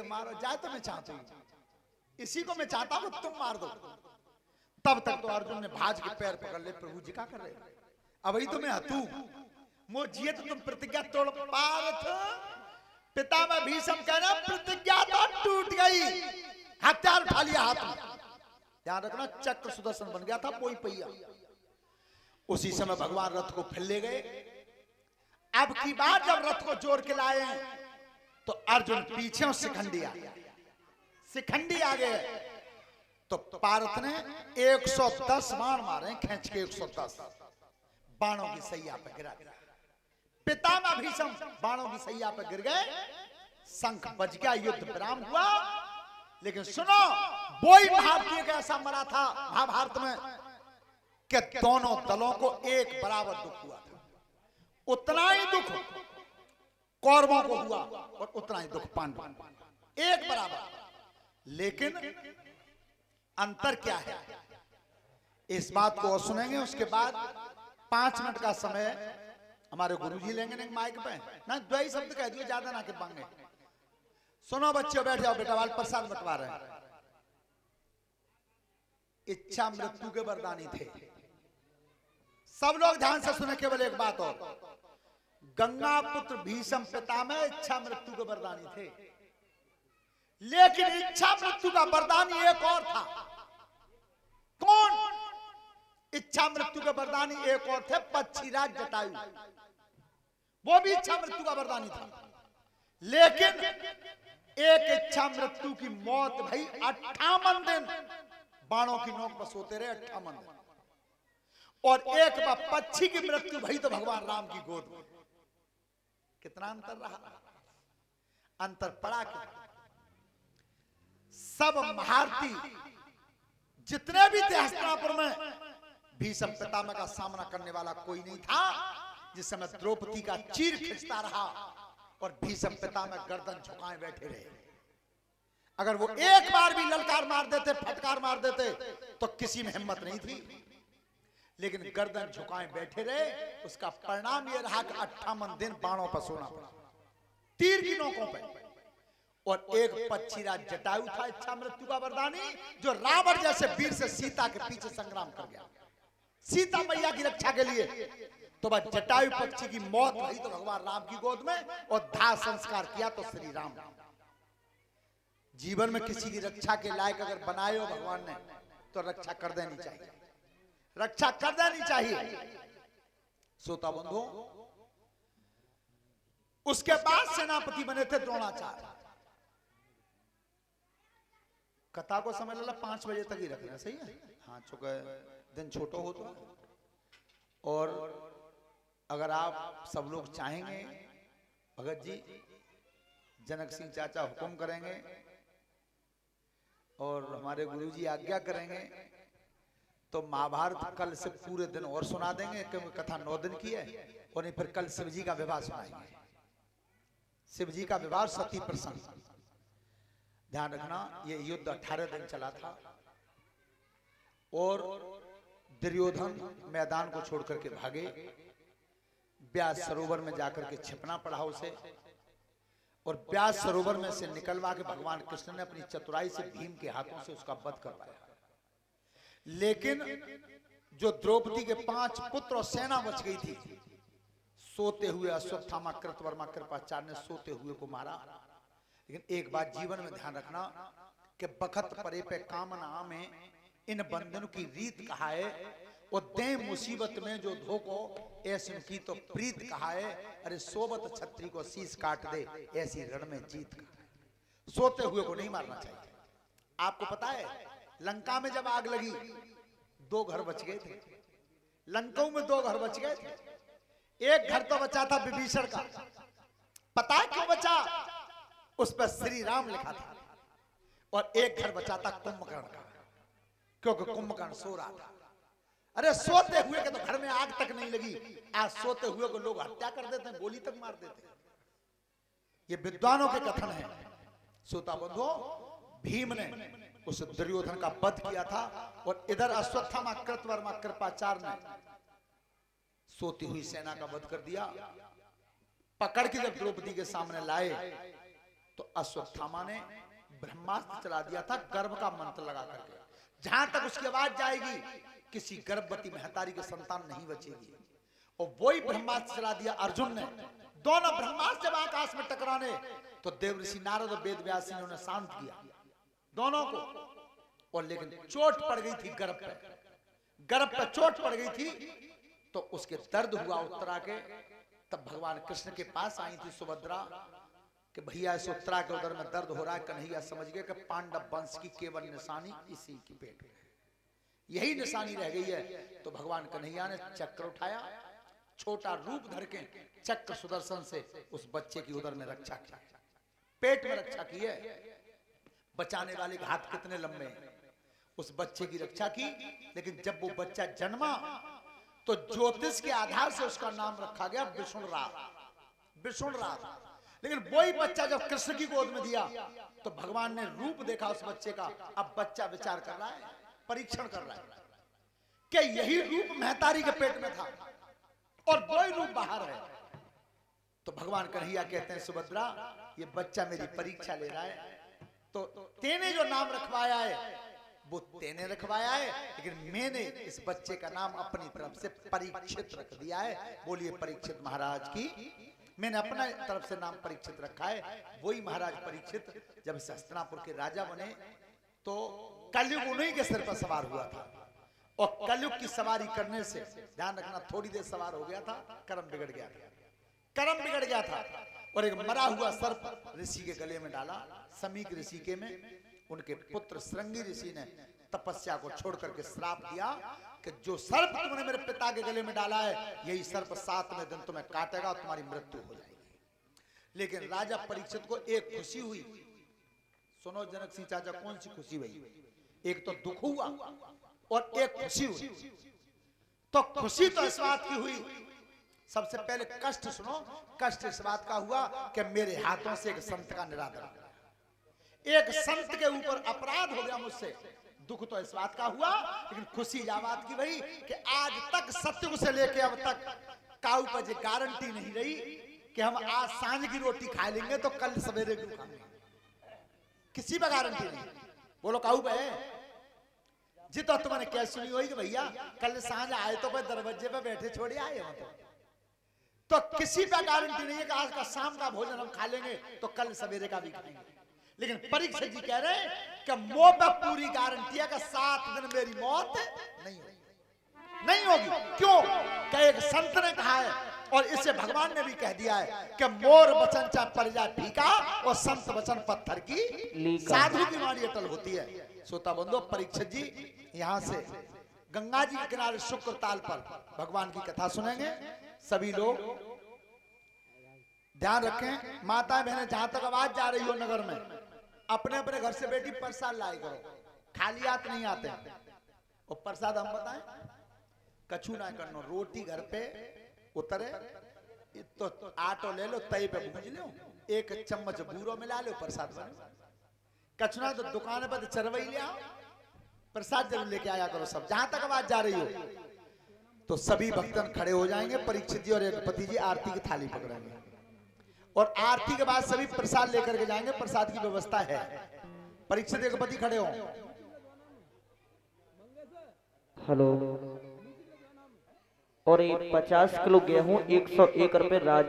मारो जाए तो मैं चाहती हूँ, इसी को मैं चाहता हूँ तुम मार दो। तब तक तो अर्जुन ने भाज के पैर पकड़ ले, प्रभु जी क्या कर रहे, अभी तो मैं हतू मो जिए तो तुम प्रतिज्ञा तोड़ पारथ। पितामह भीष्म कह रहे प्रतिज्ञा तो टूट गई, हथियार उठा लिया हाथ में। ध्यान रखना चक्र सुदर्शन बन गया था कोई पहिया। उसी समय भगवान रथ को फिर ले गए। अब की बात जब रथ को जोड़ के लाए तो अर्जुन पीछे और शिखंडी आ गए। तो पारथ ने 110 बाण मारे, खींच के 110 बाणों की सैया पर गिरा दिया। पितामह भीष्म बाणों की सैया पर गिर गए, शंख बज गया, युद्ध विराम हुआ। लेकिन सुनो, कोई भारतीय का ऐसा मरा था महाभारत में कि दोनों दलों को एक बराबर दुख हुआ था। उतना ही दुख कौरवों को हुआ और उतना ही दुख पांडवों को, एक बराबर। लेकिन अंतर क्या है, इस बात को और सुनेंगे। उसके बाद 5 मिनट का समय हमारे गुरुजी लेंगे ना माइक पे, ना 2 शब्द कह दिए, ज्यादा ना के पाएंगे। सुनो बच्चों, बैठ जाओ बेटा, वाल प्रसाद बंटवा रहे हैं। इच्छा मृत्यु के वरदानी थे। सब लोग ध्यान से सुने, केवल एक बात और, गंगा पुत्र भीष्म पितामह इच्छा मृत्यु के वरदानी थे। लेकिन इच्छा मृत्यु का वरदानी एक और था। कौन? इच्छा मृत्यु के वरदानी एक और थे, पक्षीराज जटायु। वो भी इच्छा मृत्यु का वरदानी था। लेकिन एक इच्छा मृत्यु की मौत भाई 58 दिन बाणों की नोक पर सोते रहे, 58 दिन। और एक बार पक्षी की मृत्यु भई तो भगवान राम की गोद में। कितना अंतर रहा, अंतर पड़ा क्या? सब महारथी जितने भी थे हस्तिनापुर में, भीष्म पितामह का सामना करने वाला कोई नहीं था। जिस समय द्रौपदी का चीर खींचता रहा और भीष्म पितामह गर्दन झुकाए बैठे रहे। अगर वो एक बार भी ललकार मार देते, फटकार मार देते, तो किसी में हिम्मत नहीं थी। लेकिन गर्दन झुकाए बैठे रहे। उसका परिणाम यह रहा कि 58 दिन बाणों पर सोना पड़ा, तीर की नोकों पर। और एक पक्षीराज जटायु था इच्छा मृत्यु का वरदानी, जो रावण जैसे वीर से सीता के पीछे संग्राम कर गया, सीता मैया की रक्षा के लिए। तो बस जटायु पक्षी की मौत हुई तो भगवान राम की गोद में, और दाह संस्कार किया तो श्री राम। जीवन में किसी की रक्षा के लायक अगर बनाए हो भगवान ने, तो रक्षा कर देनी चाहिए, रक्षा कर देनी चाहिए। श्रोता बंधु, उसके बाद सेनापति बने थे द्रोणाचार्य। कथा को समय लगा 5 बजे तक ही रखना, सही है? हाँ, चूंकि दिन छोटा हो तो। और अगर आप सब लोग चाहेंगे, भगत जी, जनक सिंह चाचा हुक्म करेंगे और हमारे गुरुजी आज्ञा करेंगे, तो महाभारत कल से पूरे दिन और सुना देंगे, क्योंकि कथा 9 दिन की है। और नहीं फिर कल शिव जी का विवाह सुनाएंगे। शिव जी का विवाह सती प्रसंग। ध्यान रखना, ये युद्ध 18 दिन चला था। और दुर्योधन मैदान को छोड़ करके भागे, व्यास सरोवर में जाकर के छिपना पड़ा उसे। और व्यास सरोवर में से निकलवा के भगवान कृष्ण ने अपनी चतुराई से भीम के हाथों से उसका वध करवाया। लेकिन जो द्रौपदी के 5 पुत्र और सेना बच गई थी, सोते हुए अश्वत्थामा, कृतवर्मा, कृपाचार्य ने सोते हुए को मारा। लेकिन एक बात जीवन में ध्यान रखना कि बखत परे पे कामना में इन बंधन की रीत कहा है। और दे मुसीबत में जो धोखो ऐसी की तो प्रीत कहा है। अरे सोबत छत्री को शीश काट दे, ऐसी रण में जीत का। सोते हुए को नहीं मारना चाहिए। आपको पता है लंका में जब आग लगी 2 घर बच गए थे। लंकाओं में 2 घर बच गए थे। एक घर तो बचा था विभीषण का। पता है क्यों बचा? उस पर श्री राम लिखा था। और एक घर बचा था कुंभकर्ण का, क्योंकि कुंभकर्ण सो रहा था। अरे सोते हुए के तो घर में आग तक नहीं लगी, आज सोते हुए को लोग हत्या कर देते हैं, गोली तक मार देते हैं। ये विद्वानों के कथन है। श्रोता बंधु, भीम ने उस दुर्योधन का वध किया था। और इधर अश्वत्थामा, कृतवर्मा, कृपाचार्य ने सोती हुई सेना का वध कर दिया। पकड़ के जब द्रौपदी के सामने लाए तो अश्वत्थामा ने ब्रह्मास्त्र चला दिया था गर्भ का मंत्र लगा करके, जहां तक उसकी आवाज जाएगी किसी गर्भवती महतारी की संतान नहीं बचेगी। और वही ब्रह्मास्त्र चला दिया अर्जुन ने। दोनों ब्रह्मास्त्र जब आकाश में टकराने तो देवऋषि नारद और वेद व्यास ने उन्हें शांत किया दोनों को। और लेकिन चोट पड़ गई थी गर्भ पे चोट पड़ गई थी, तो उसके दर्द हुआ उत्तरा के। तब भगवान कृष्ण के पास आई थी सुभद्रा कि भैया इस उत्तरा के उदर में दर्द हो रहा है। कन्हैया समझ गए कि पांडव वंश की केवल निशानी इसी की पेट में, यही निशानी रह गई है। तो भगवान कन्हैया ने चक्र उठाया, छोटा रूप धर के चक्र सुदर्शन से उस बच्चे की उदर में रक्षा की, पेट में रक्षा की है। बचाने वाले के हाथ कितने लंबे हैं। उस बच्चे की रक्षा की। लेकिन जब वो बच्चा जन्मा तो ज्योतिष के आधार से उसका नाम रखा गया विष्णुराज। लेकिन वही बच्चा जब कृष्ण की गोद में दिया तो भगवान ने रूप देखा उस बच्चे का। अब बच्चा विचार कर रहा है, परीक्षण कर रहा है कि यही रूप महतारी के पेट में था और वही रूप बाहर है। तो भगवान कन्हैया कहते हैं सुभद्रा ये बच्चा मेरी परीक्षा ले रहा है। तो तेने जो नाम रखवाया है वो तेने रखवाया है, लेकिन मैंने इस बच्चे का नाम अपनी तरफ से परीक्षित रख दिया है। बोलिए परीक्षित महाराज की। मैंने अपना तरफ से नाम परीक्षित रखा है। वही महाराज परीक्षित जब हस्तिनापुर के राजा बने तो कलयुग उन्हीं के सिर पर सवार हुआ था। और कलयुग की सवारी करने से ध्यान रखना, थोड़ी देर सवार हो गया था, कर्म बिगड़ गया था। और एक मरा हुआ सर्प ऋषि के गले में डाला। समीक ऋषि के में उनके पुत्र श्रृंगी ऋषि ने तपस्या को छोड़ करके श्राप दिया कि जो सर्प तुमने मेरे पिता के गले में डाला है यही सर्प 7वें दिन तुम्हें काटेगा और तुम्हारी मृत्यु हो जाएगी। लेकिन राजा परीक्षित को एक खुशी हुई। सुनो जनक सिंह चाचा, कौन सी खुशी हुई? एक तो दुख हुआ और एक खुशी हुई। तो खुशी तो इस बात की हुई, सबसे पहले कष्ट सुनो। कष्ट इस बात का हुआ कि मेरे हाथों से एक संत का निरादर हो गया, एक संत के ऊपर अपराध हो गया मुझसे। दुख तो इस बात का हुआ, लेकिन खुशी इस बात की भाई कि आज तक सत्युग से लेके अब तक काऊ पर जो गारंटी नहीं रही कि हम आज सांझ की रोटी खा लेंगे तो कल सवेरे क्यों खाएंगे, किसी पर गारंटी नहीं। बोलो काऊ पे जी तो तुम्हारे क्या सुनी हुई कि भैया कल सांझ आए तो कोई दरवाजे पे बैठे छोड़े आए हो, तो किसी पर गारंटी नहीं है कि आज का शाम का भोजन हम खा लेंगे तो कल सवेरे का भी खाएंगे। लेकिन परीक्षित जी कह रहे हैं कि मोह पर पूरी गारंटी है कि 7 दिन मेरी मौत नहीं होगी। क्यों? कि एक संत ने कहा है और इसे भगवान ने भी कह दिया है कि मोर वचन चा पर जा फीका और संत वचन पत्थर की साधु की वाणी अटल होती है। श्रोता बंधु, परीक्षित जी यहाँ से गंगा जी के किनारे शुक्र ताल पर भगवान की कथा सुनेंगे। सभी लोग ध्यान रखें, माता बहनें जहां तक आवाज जा रही हो नगर में अपने अपने घर से बेटी प्रसाद लाए करो, खाली हाथ नहीं आते हैं। और प्रसाद हम बताएं कछु ना करनो, रोटी घर पे उतरे तो आटो ले लो, तई पे भूंज लो, एक चम्मच बूरो मिला लो, प्रसाद बने। कछु ना तो दुकान पर चरवई ले आओ, प्रसाद जरूर लेके आया करो। सब जहां तक आवाज जा रही हो तो सभी भक्तन खड़े हो जाएंगे। परीक्षित जी और एकपति जी आरती की थाली पकड़ेंगे और आरती के बाद सभी प्रसाद लेकर के जाएंगे। प्रसाद की व्यवस्था है। परीक्षित एकपति खड़े हो। हेलो। और 50 किलो गेहूं 101 रुपए राज